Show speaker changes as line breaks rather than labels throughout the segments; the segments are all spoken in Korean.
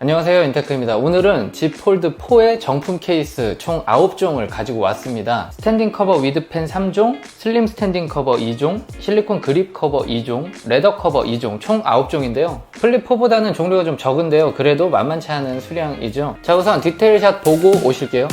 안녕하세요, 인테크입니다. 오늘은 Z 폴드 4의 정품 케이스 총 9종을 가지고 왔습니다. 스탠딩 커버 위드 펜 3종, 슬림 스탠딩 커버 2종, 실리콘 그립 커버 2종, 레더 커버 2종, 총 9종인데요. 플립 4보다는 종류가 좀 적은데요. 그래도 만만치 않은 수량이죠. 자, 우선 디테일샷 보고 오실게요.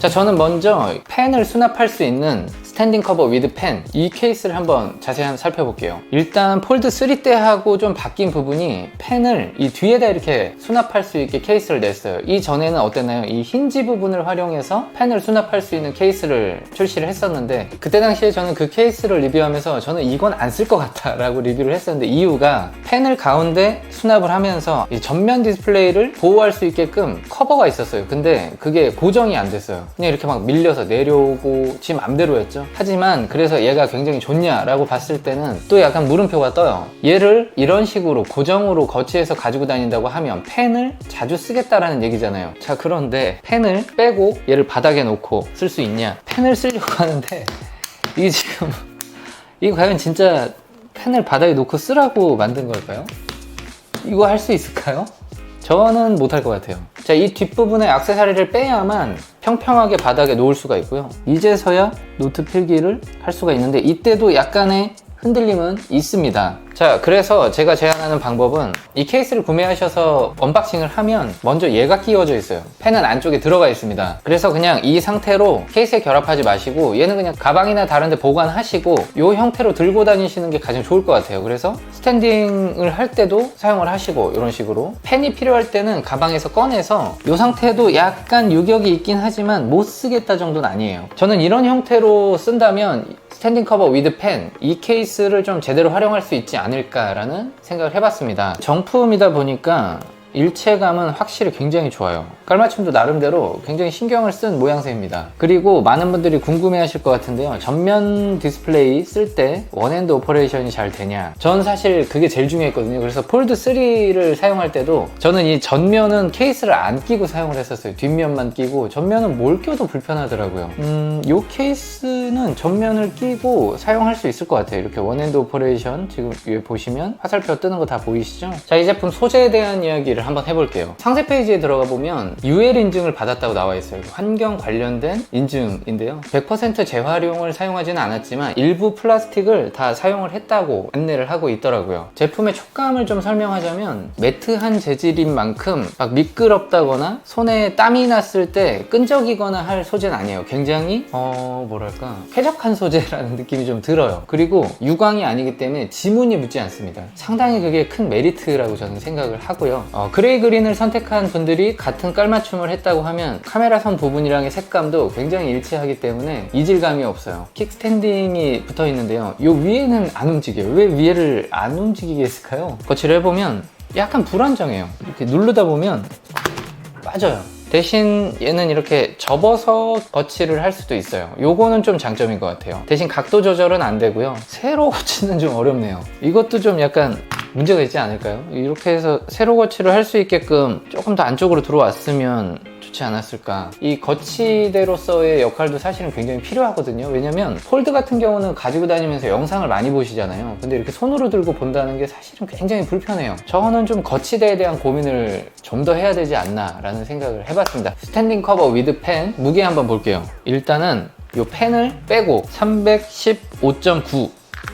자, 저는 먼저 펜을 수납할 수 있는 스탠딩 커버 위드 펜, 이 케이스를 한번 자세히 살펴볼게요. 일단 폴드 3 때하고 좀 바뀐 부분이 펜을 이 뒤에다 이렇게 수납할 수 있게 케이스를 냈어요. 이전에는 어땠나요? 이 힌지 부분을 활용해서 펜을 수납할 수 있는 케이스를 출시를 했었는데, 그때 당시에 저는 그 케이스를 리뷰하면서 저는 이건 안 쓸 것 같다 라고 리뷰를 했었는데, 이유가 펜을 가운데 수납을 하면서 이 전면 디스플레이를 보호할 수 있게끔 커버가 있었어요. 근데 그게 고정이 안 됐어요. 그냥 이렇게 막 밀려서 내려오고 지 맘대로였죠. 하지만 그래서 얘가 굉장히 좋냐라고 봤을 때는 또 약간 물음표가 떠요. 얘를 이런 식으로 고정으로 거치해서 가지고 다닌다고 하면 펜을 자주 쓰겠다라는 얘기잖아요. 자, 그런데 펜을 빼고 얘를 바닥에 놓고 쓸 수 있냐? 펜을 쓰려고 하는데 이게 지금 이거 과연 진짜 펜을 바닥에 놓고 쓰라고 만든 걸까요? 이거 할 수 있을까요? 저는 못할 것 같아요. 자, 이 뒷부분에 액세서리를 빼야만 평평하게 바닥에 놓을 수가 있고요. 이제서야 노트 필기를 할 수가 있는데, 이때도 약간의 흔들림은 있습니다. 자, 그래서 제가 제안하는 방법은 이 케이스를 구매하셔서 언박싱을 하면 먼저 얘가 끼워져 있어요. 펜은 안쪽에 들어가 있습니다. 그래서 그냥 이 상태로 케이스에 결합하지 마시고 얘는 그냥 가방이나 다른 데 보관하시고 이 형태로 들고 다니시는 게 가장 좋을 것 같아요. 그래서 스탠딩을 할 때도 사용을 하시고, 이런 식으로 펜이 필요할 때는 가방에서 꺼내서 이 상태도 약간 유격이 있긴 하지만 못 쓰겠다 정도는 아니에요. 저는 이런 형태로 쓴다면 스탠딩 커버 위드 펜, 이 케이스를 좀 제대로 활용할 수 있지 않을까라는 생각을 해봤습니다. 정품이다 보니까 일체감은 확실히 굉장히 좋아요. 깔맞춤도 나름대로 굉장히 신경을 쓴 모양새입니다. 그리고 많은 분들이 궁금해 하실 것 같은데요, 전면 디스플레이 쓸 때 원핸드 오퍼레이션이 잘 되냐? 전 사실 그게 제일 중요했거든요. 그래서 폴드 3를 사용할 때도 저는 이 전면은 케이스를 안 끼고 사용을 했었어요. 뒷면만 끼고, 전면은 뭘 껴도 불편하더라고요. 이 케이스는 전면을 끼고 사용할 수 있을 것 같아요. 이렇게 원핸드 오퍼레이션, 지금 위에 보시면 화살표 뜨는 거 다 보이시죠? 자, 이 제품 소재에 대한 이야기를 한번 해볼게요. 상세 페이지에 들어가 보면 UL 인증을 받았다고 나와 있어요. 환경 관련된 인증인데요, 100% 재활용을 사용하지는 않았지만 일부 플라스틱을 다 사용을 했다고 안내를 하고 있더라고요. 제품의 촉감을 좀 설명하자면 매트한 재질인 만큼 막 미끄럽다거나 손에 땀이 났을 때 끈적이거나 할 소재는 아니에요. 굉장히 뭐랄까, 쾌적한 소재라는 느낌이 좀 들어요. 그리고 유광이 아니기 때문에 지문이 묻지 않습니다. 상당히 그게 큰 메리트라고 저는 생각을 하고요. 그레이 그린을 선택한 분들이 같은 깔맞춤을 했다고 하면 카메라선 부분이랑의 색감도 굉장히 일치하기 때문에 이질감이 없어요. 킥스탠딩이 붙어 있는데요, 이 위에는 안 움직여요. 왜 위에를 안 움직이게 했을까요? 거치를 해보면 약간 불안정해요. 이렇게 누르다 보면 빠져요. 대신 얘는 이렇게 접어서 거치를 할 수도 있어요. 요거는 좀 장점인 것 같아요. 대신 각도 조절은 안 되고요. 세로 거치는 좀 어렵네요. 이것도 좀 약간 문제가 있지 않을까요? 이렇게 해서 세로 거치를 할 수 있게끔 조금 더 안쪽으로 들어왔으면 좋지 않았을까. 이 거치대로서의 역할도 사실은 굉장히 필요하거든요. 왜냐면 폴드 같은 경우는 가지고 다니면서 영상을 많이 보시잖아요. 근데 이렇게 손으로 들고 본다는 게 사실은 굉장히 불편해요. 저는 좀 거치대에 대한 고민을 좀 더 해야 되지 않나 라는 생각을 해봤습니다. 스탠딩 커버 위드 펜 무게 한번 볼게요. 일단은 이 펜을 빼고 315.9,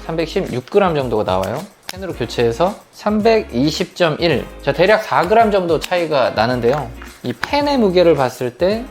316g 정도가 나와요. 펜으로 교체해서 320.1, 자, 대략 4g 정도 차이가 나는데요, 이 펜의 무게를 봤을 때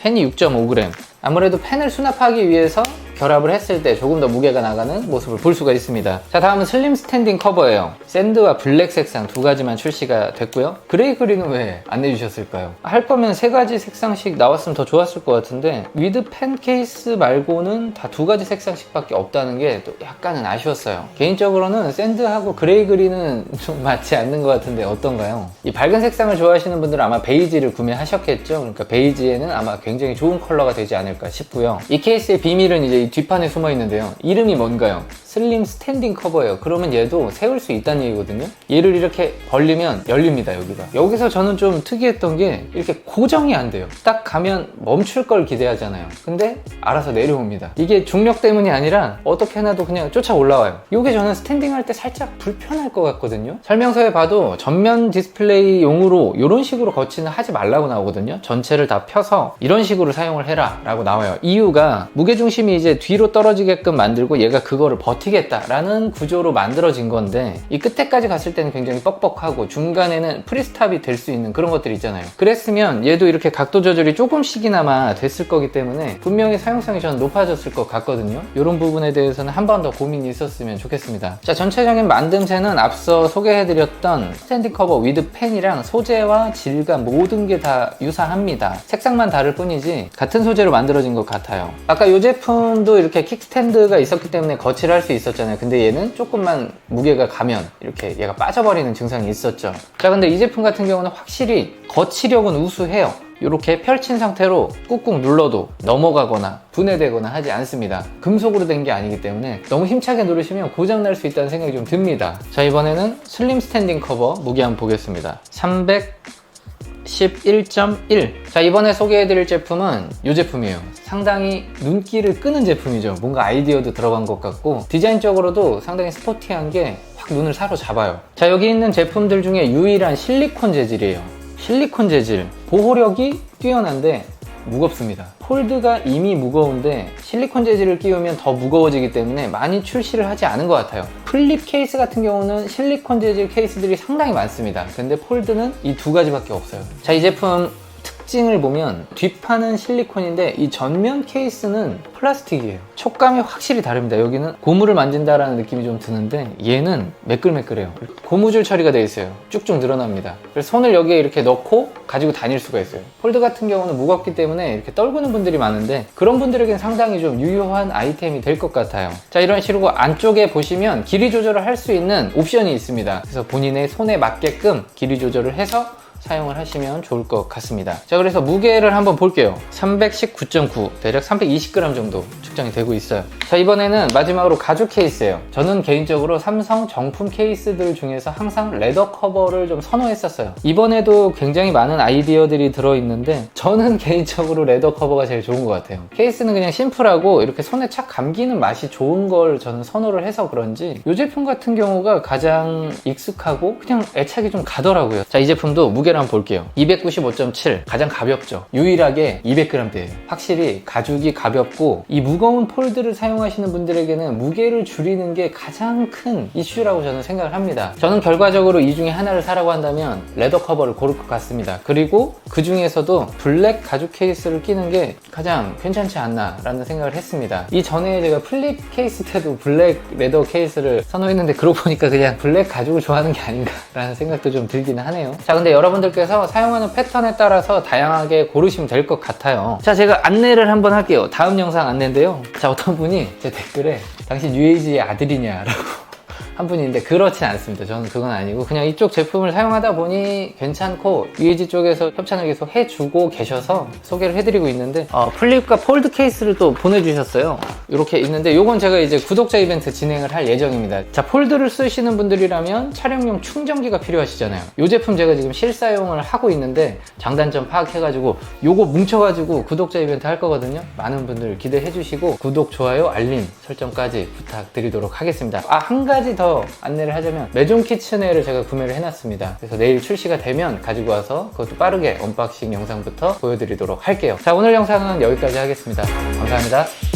펜이 6.5g, 아무래도 펜을 수납하기 위해서 결합을 했을 때 조금 더 무게가 나가는 모습을 볼 수가 있습니다. 자, 다음은 슬림 스탠딩 커버예요. 샌드와 블랙 색상 두 가지만 출시가 됐고요. 그레이 그린은 왜 안 내주셨을까요? 할 거면 세 가지 색상씩 나왔으면 더 좋았을 것 같은데, 위드 펜 케이스 말고는 다 두 가지 색상씩 밖에 없다는 게 또 약간은 아쉬웠어요. 개인적으로는 샌드하고 그레이 그린은 좀 맞지 않는 것 같은데 어떤가요? 이 밝은 색상을 좋아하시는 분들은 아마 베이지를 구매하셨겠죠? 그러니까 베이지에는 아마 굉장히 좋은 컬러가 되지 않을까 싶고요. 이 케이스의 비밀은 이제 이 뒷판에 숨어 있는데요, 이름이 뭔가요? 슬림 스탠딩 커버예요. 그러면 얘도 세울 수 있다는 얘기거든요. 얘를 이렇게 벌리면 열립니다. 여기서 저는 좀 특이했던 게 이렇게 고정이 안 돼요. 딱 가면 멈출 걸 기대하잖아요. 근데 알아서 내려옵니다. 이게 중력 때문이 아니라 어떻게 해놔도 그냥 쫓아 올라와요. 이게 저는 스탠딩 할 때 살짝 불편할 것 같거든요. 설명서에 봐도 전면 디스플레이용으로 이런 식으로 거치는 하지 말라고 나오거든요. 전체를 다 펴서 이런 식으로 사용을 해라 라고 나와요. 이유가 무게중심이 이제 뒤로 떨어지게끔 만들고 얘가 그거를 버텨 버티겠다라는 구조로 만들어진 건데, 이 끝에까지 갔을 때는 굉장히 뻑뻑하고 중간에는 프리스탑이 될 수 있는 그런 것들이 있잖아요. 그랬으면 얘도 이렇게 각도 조절이 조금씩이나마 됐을 거기 때문에 분명히 사용성이 저는 높아졌을 것 같거든요. 이런 부분에 대해서는 한 번 더 고민이 있었으면 좋겠습니다. 자, 전체적인 만듦새는 앞서 소개해드렸던 스탠딩 커버 위드 펜이랑 소재와 질감 모든 게 다 유사합니다. 색상만 다를 뿐이지 같은 소재로 만들어진 것 같아요. 아까 이 제품도 이렇게 킥스탠드가 있었기 때문에 거치를 할 수 있었잖아요. 근데 얘는 조금만 무게가 가면 이렇게 얘가 빠져버리는 증상이 있었죠. 자, 근데 이 제품 같은 경우는 확실히 거치력은 우수해요. 이렇게 펼친 상태로 꾹꾹 눌러도 넘어가거나 분해되거나 하지 않습니다. 금속으로 된 게 아니기 때문에 너무 힘차게 누르시면 고장 날 수 있다는 생각이 좀 듭니다. 자, 이번에는 슬림 스탠딩 커버 무게 한번 보겠습니다. 311.1. 자, 이번에 소개해드릴 제품은 이 제품이에요. 상당히 눈길을 끄는 제품이죠. 뭔가 아이디어도 들어간 것 같고 디자인적으로도 상당히 스포티한 게 확 눈을 사로잡아요. 자, 여기 있는 제품들 중에 유일한 실리콘 재질이에요. 실리콘 재질, 보호력이 뛰어난데 무겁습니다. 폴드가 이미 무거운데 실리콘 재질을 끼우면 더 무거워지기 때문에 많이 출시를 하지 않은 것 같아요. 플립 케이스 같은 경우는 실리콘 재질 케이스들이 상당히 많습니다. 근데 폴드는 이 두 가지밖에 없어요. 자, 이 제품 특징을 보면 뒷판은 실리콘인데 이 전면 케이스는 플라스틱이에요. 촉감이 확실히 다릅니다. 여기는 고무를 만진다라는 느낌이 좀 드는데 얘는 매끌매끌해요. 고무줄 처리가 되어 있어요. 쭉쭉 늘어납니다. 그래서 손을 여기에 이렇게 넣고 가지고 다닐 수가 있어요. 폴드 같은 경우는 무겁기 때문에 이렇게 떨구는 분들이 많은데 그런 분들에겐 상당히 좀 유효한 아이템이 될 것 같아요. 자, 이런 식으로 안쪽에 보시면 길이 조절을 할 수 있는 옵션이 있습니다. 그래서 본인의 손에 맞게끔 길이 조절을 해서 사용을 하시면 좋을 것 같습니다. 자, 그래서 무게를 한번 볼게요. 319.9, 대략 320g 정도 측정이 되고 있어요. 자, 이번에는 마지막으로 가죽 케이스예요. 저는 개인적으로 삼성 정품 케이스들 중에서 항상 레더 커버를 좀 선호했었어요. 이번에도 굉장히 많은 아이디어들이 들어있는데 저는 개인적으로 레더 커버가 제일 좋은 것 같아요. 케이스는 그냥 심플하고 이렇게 손에 착 감기는 맛이 좋은 걸 저는 선호를 해서 그런지 이 제품 같은 경우가 가장 익숙하고 그냥 애착이 좀 가더라고요. 자, 이 제품도 무게를 한번 볼게요. 295.7, 가장 가볍죠. 유일하게 200g대예요. 확실히 가죽이 가볍고 이 무거운 폴드를 사용하시는 분들에게는 무게를 줄이는 게 가장 큰 이슈라고 저는 생각을 합니다. 저는 결과적으로 이 중에 하나를 사라고 한다면 레더 커버를 고를 것 같습니다. 그리고 그 중에서도 블랙 가죽 케이스를 끼는 게 가장 괜찮지 않나 라는 생각을 했습니다. 이 전에 제가 플립 케이스 때도 블랙 레더 케이스를 선호했는데 그러고 보니까 그냥 블랙 가죽을 좋아하는 게 아닌가 라는 생각도 좀 들기는 하네요. 자, 근데 여러분들께서 사용하는 패턴에 따라서 다양하게 고르시면 될 것 같아요. 자, 제가 안내를 한번 할게요. 다음 영상 안내인데요. 자, 어떤 분이 제 댓글에 당신 UAG의 아들이냐라고 한 분이 있는데 그렇진 않습니다. 저는 그건 아니고 그냥 이쪽 제품을 사용하다 보니 괜찮고 UAG 쪽에서 협찬을 계속 해주고 계셔서 소개를 해드리고 있는데 플립과 폴드 케이스를 또 보내주셨어요. 이렇게 있는데 요건 제가 이제 구독자 이벤트 진행을 할 예정입니다. 자, 폴드를 쓰시는 분들이라면 촬영용 충전기가 필요하시잖아요. 이 제품 제가 지금 실사용을 하고 있는데 장단점 파악해가지고 요거 뭉쳐가지고 구독자 이벤트 할 거거든요. 많은 분들 기대해 주시고 구독, 좋아요, 알림 설정까지 부탁드리도록 하겠습니다. 한 가지 더 안내를 하자면 메종 키친웨어를 제가 구매를 해놨습니다. 그래서 내일 출시가 되면 가지고 와서 그것도 빠르게 언박싱 영상부터 보여드리도록 할게요. 자, 오늘 영상은 여기까지 하겠습니다. 감사합니다.